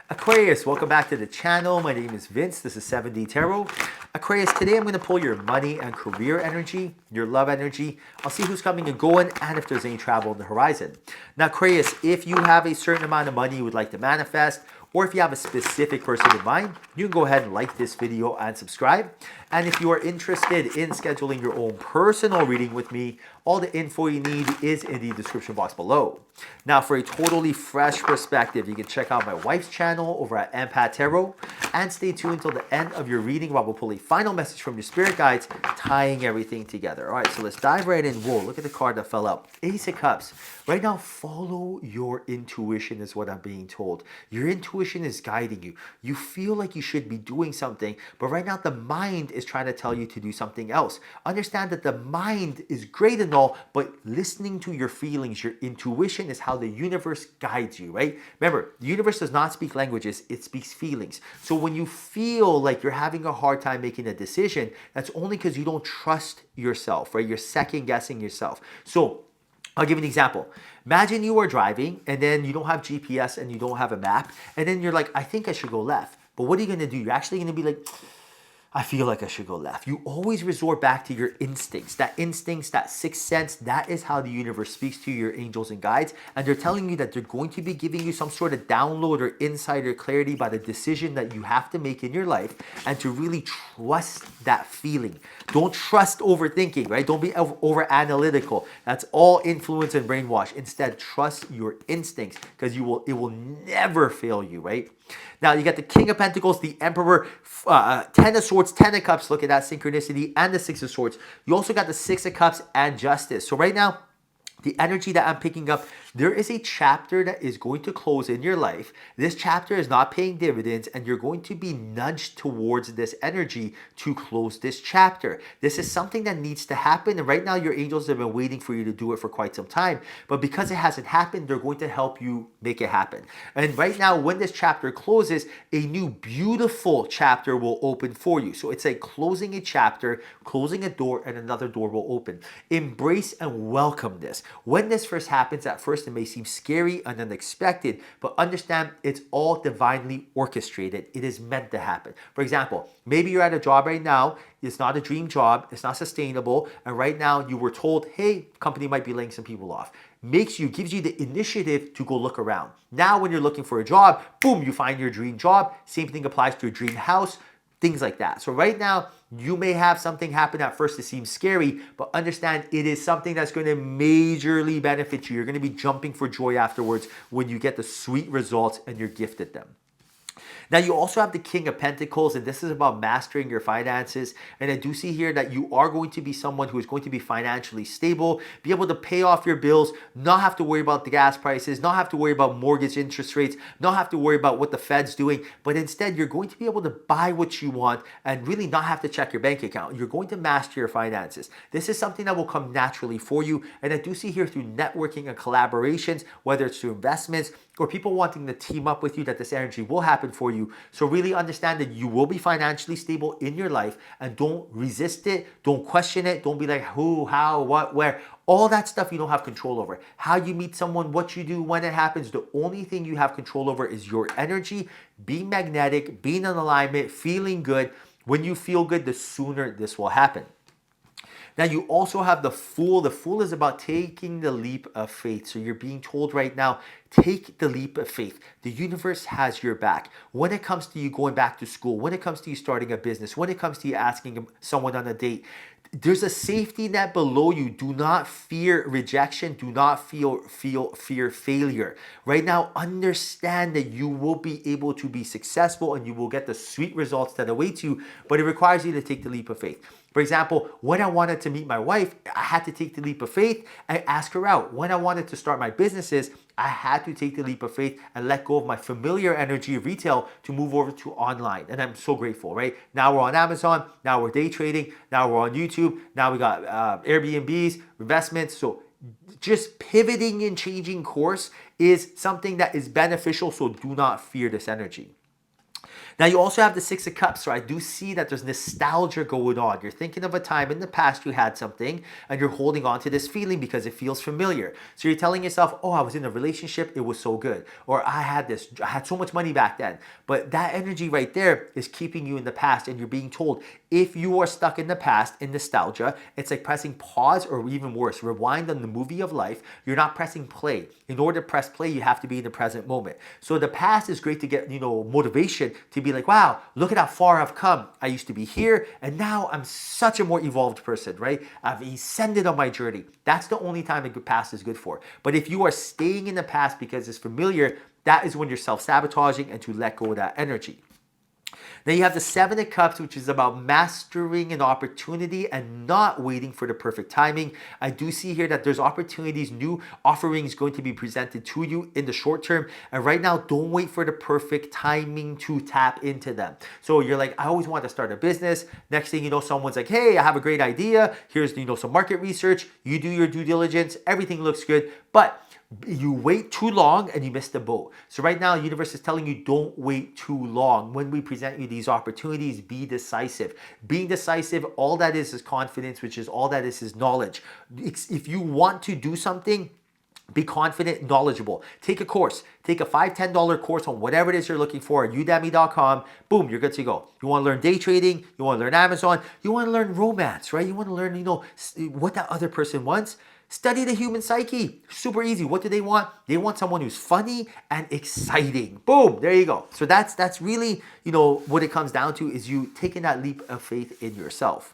Aquarius, welcome back to the channel. My name is Vince. This is 7D Tarot. Aquarius, today I'm going to pull your money and career energy, your love energy. I'll see who's coming and going and if there's any travel on the horizon. Now, Aquarius, if you have a certain amount of money you would like to manifest, or if you have a specific person in mind, you can go ahead and like this video and subscribe. And if you are interested in scheduling your own personal reading with me, all the info you need is in the description box below. Now, for a totally fresh perspective, you can check out my wife's channel over at Empath Tarot. And stay tuned until the end of your reading while we'll pull a final message from your spirit guides, tying everything together. All right, so let's dive right in. Whoa, look at the card that fell out. Ace of Cups. Right now, follow your intuition is what I'm being told. Your intuition is guiding you. You feel like you should be doing something, but right now the mind is trying to tell you to do something else. Understand that the mind is great and all, but listening to your feelings, your intuition is how the universe guides you, right? Remember, the universe does not speak languages, it speaks feelings. So when you feel like you're having a hard time making a decision, that's only because you don't trust yourself, right? You're second guessing yourself. So I'll give you an example. Imagine you are driving and then you don't have GPS and you don't have a map. And then you're like, I think I should go left. But what are you going to do? You're actually going to be like, I feel like I should go left. You always resort back to your instincts. That instincts, that sixth sense, that is how the universe speaks to your angels and guides. And they're telling you that they're going to be giving you some sort of download or insight or clarity by the decision that you have to make in your life, and to really trust that feeling. Don't trust overthinking, right? Don't be over analytical. That's all influence and brainwash. Instead, trust your instincts, because it will never fail you, right? Now, you got the King of Pentacles, the Emperor, Ten of Swords, Ten of Cups. Look at that synchronicity, and the Six of Swords. You also got the Six of Cups and Justice. So right now, the energy that I'm picking up, there is a chapter that is going to close in your life. This chapter is not paying dividends, and you're going to be nudged towards this energy to close this chapter. This is something that needs to happen, and right now your angels have been waiting for you to do it for quite some time. But because it hasn't happened, they're going to help you make it happen. And right now, when this chapter closes, a new beautiful chapter will open for you. So it's like closing a chapter, closing a door, and another door will open. Embrace and welcome this. When this first happens, at first it may seem scary and unexpected, but understand it's all divinely orchestrated. It is meant to happen. For example, maybe you're at a job right now. It's not a dream job. It's not sustainable. And right now you were told, hey, company might be laying some people off. Gives you the initiative to go look around. Now when you're looking for a job, boom, you find your dream job. Same thing applies to your dream house. Things like that. So right now, you may have something happen at first that seems scary, but understand it is something that's going to majorly benefit you. You're going to be jumping for joy afterwards when you get the sweet results and you're gifted them. Now, you also have the King of Pentacles, and this is about mastering your finances. And I do see here that you are going to be someone who is going to be financially stable, be able to pay off your bills, not have to worry about the gas prices, not have to worry about mortgage interest rates, not have to worry about what the Fed's doing, but instead you're going to be able to buy what you want and really not have to check your bank account. You're going to master your finances. This is something that will come naturally for you. And I do see here through networking and collaborations, whether it's through investments or people wanting to team up with you, that this energy will happen for you. So really understand that you will be financially stable in your life, and don't resist it. Don't question it. Don't be like who, how, what, where. All that stuff you don't have control over. How you meet someone, what you do, when it happens. The only thing you have control over is your energy, being magnetic, being in alignment, feeling good. When you feel good, the sooner this will happen. Now, you also have the Fool. The Fool is about taking the leap of faith. So you're being told right now, take the leap of faith. The universe has your back. When it comes to you going back to school, when it comes to you starting a business, when it comes to you asking someone on a date, there's a safety net below you. Do not fear rejection. Do not fear failure. Right now, understand that you will be able to be successful and you will get the sweet results that await you, but it requires you to take the leap of faith. For example, when I wanted to meet my wife, I had to take the leap of faith and ask her out. When I wanted to start my businesses, I had to take the leap of faith and let go of my familiar energy of retail to move over to online. And I'm so grateful, right? Now we're on Amazon. Now we're day trading. Now we're on YouTube. Now we got Airbnbs, investments. So just pivoting and changing course is something that is beneficial. So do not fear this energy. Now you also have the Six of Cups, so I do see that there's nostalgia going on. You're thinking of a time in the past you had something and you're holding on to this feeling because it feels familiar. So you're telling yourself, oh, I was in a relationship, it was so good. Or I had so much money back then. But that energy right there is keeping you in the past, and you're being told if you are stuck in the past in nostalgia, it's like pressing pause, or even worse, rewind on the movie of life. You're not pressing play. In order to press play, you have to be in the present moment. So the past is great to get, motivation to be like, wow, look at how far I've come. I used to be here, and now I'm such a more evolved person, right? I've ascended on my journey. That's the only time the past is good for. But if you are staying in the past because it's familiar, that is when you're self-sabotaging, and to let go of that energy. Now you have the Seven of Cups, which is about mastering an opportunity and not waiting for the perfect timing. I do see here that there's opportunities, new offerings going to be presented to you in the short term. And right now, don't wait for the perfect timing to tap into them. So you're like, I always want to start a business. Next thing you know, someone's like, hey, I have a great idea. Here's, some market research. You do your due diligence. Everything looks good. But you wait too long and you miss the boat. So right now, the universe is telling you don't wait too long. When we present you these opportunities, be decisive. Being decisive, all that is confidence, which is all that is knowledge. If you want to do something, be confident, knowledgeable. Take a course. Take a $5, $10 course on whatever it is you're looking for at udemy.com. Boom, you're good to go. You want to learn day trading. You want to learn Amazon. You want to learn romance, right? You want to learn, what that other person wants. Study the human psyche. Super easy. What do they want? They want someone who's funny and exciting. Boom, there you go. So that's really, what it comes down to is you taking that leap of faith in yourself.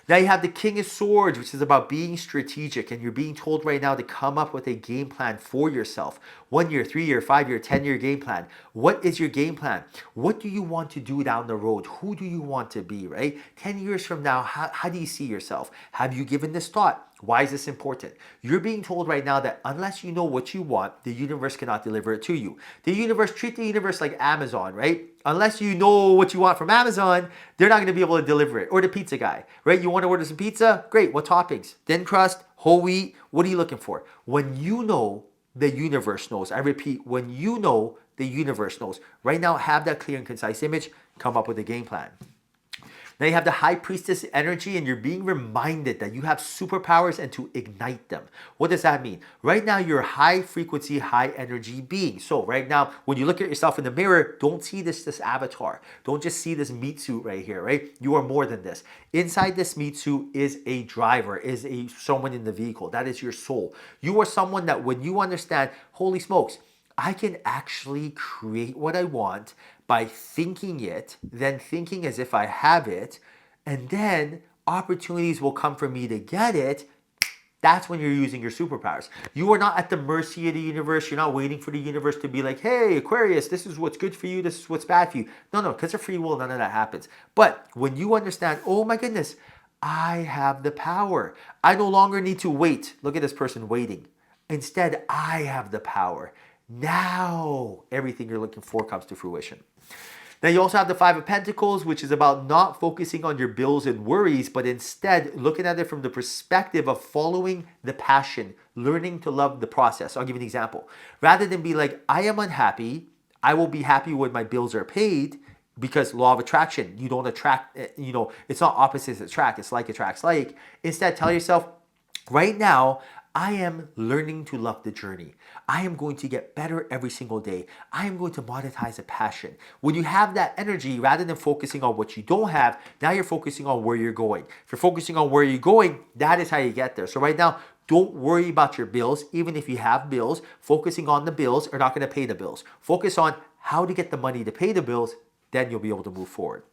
Now you have the King of Swords, which is about being strategic, and you're being told right now to come up with a game plan for yourself. 1 year, 3 year, 5 year, 10-year game plan. What is your game plan? What do you want to do down the road? Who do you want to be, right? 10 years from now, how do you see yourself? Have you given this thought? Why is this important? You're being told right now that unless you know what you want, the universe cannot deliver it to you. Treat the universe like Amazon, right? Unless you know what you want from Amazon, they're not going to be able to deliver it. Or the pizza guy, right? You want to order some pizza? Great. What toppings? Thin crust, whole wheat? What are you looking for? When you know, the universe knows. I repeat, when you know, the universe knows. Right now, have that clear and concise image. Come up with a game plan. Now you have the High Priestess energy, and you're being reminded that you have superpowers and to ignite them. What does that mean? Right now, you're a high frequency, high energy being. So right now, when you look at yourself in the mirror, don't see this avatar. Don't just see this meat suit right here, right? You are more than this. Inside this meat suit is a driver, is someone in the vehicle. That is your soul. You are someone that when you understand, holy smokes, I can actually create what I want by thinking it, then thinking as if I have it, and then opportunities will come for me to get it. That's when you're using your superpowers. You are not at the mercy of the universe. You're not waiting for the universe to be like, hey, Aquarius, this is what's good for you. This is what's bad for you. No, because of free will, none of that happens. But when you understand, oh my goodness, I have the power. I no longer need to wait. Look at this person waiting. Instead, I have the power. Now, everything you're looking for comes to fruition. Now, you also have the Five of Pentacles, which is about not focusing on your bills and worries, but instead looking at it from the perspective of following the passion, learning to love the process. I'll give you an example. Rather than be like, I am unhappy, I will be happy when my bills are paid, because law of attraction, you don't attract, it's not opposites attract, it's like attracts like. Instead, tell yourself, right now, I am learning to love the journey. I am going to get better every single day. I am going to monetize a passion. When you have that energy, rather than focusing on what you don't have, now you're focusing on where you're going. If you're focusing on where you're going, that is how you get there. So right now, don't worry about your bills. Even if you have bills, focusing on the bills are not going to pay the bills. Focus on how to get the money to pay the bills, then you'll be able to move forward.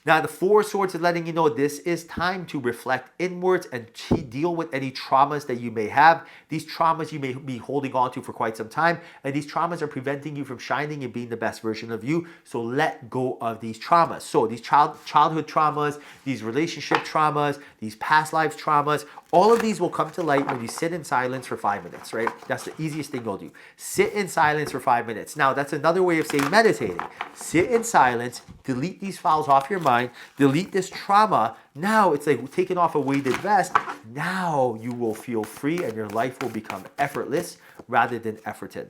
Now, the Four of Swords is letting you know this is time to reflect inwards and deal with any traumas that you may have. These traumas you may be holding on to for quite some time, and these traumas are preventing you from shining and being the best version of you. So let go of these traumas. So these childhood traumas, these relationship traumas, these past lives traumas, all of these will come to light when you sit in silence for 5 minutes, right? That's the easiest thing you'll do. Sit in silence for 5 minutes. Now, that's another way of saying meditating. Sit in silence, delete these files off your mind, delete this trauma. Now it's like taking off a weighted vest. Now you will feel free and your life will become effortless rather than efforted.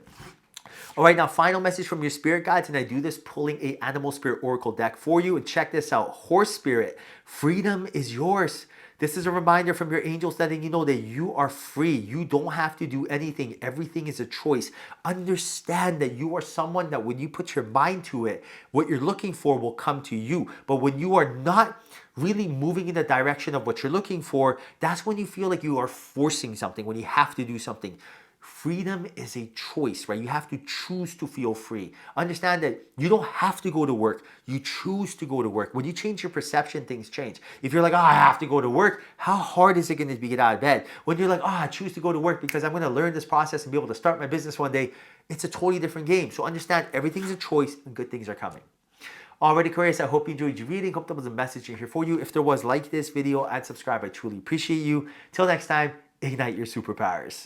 All right, now final message from your spirit guides, and I do this pulling a animal spirit oracle deck for you. And check this out, horse spirit, freedom is yours. This is a reminder from your angels letting you know that you are free. You don't have to do anything. Everything is a choice. Understand that you are someone that when you put your mind to it, what you're looking for will come to you. But when you are not really moving in the direction of what you're looking for, that's when you feel like you are forcing something, when you have to do something. Freedom is a choice, right? You have to choose to feel free. Understand that you don't have to go to work. You choose to go to work. When you change your perception, things change. If you're like, oh, I have to go to work, how hard is it going to be to get out of bed? When you're like, oh, I choose to go to work because I'm going to learn this process and be able to start my business one day, it's a totally different game. So understand everything's a choice and good things are coming. Alrighty, Aquarius, I hope you enjoyed your reading. Hope there was a message in here for you. If there was, like this video and subscribe. I truly appreciate you. Till next time, ignite your superpowers.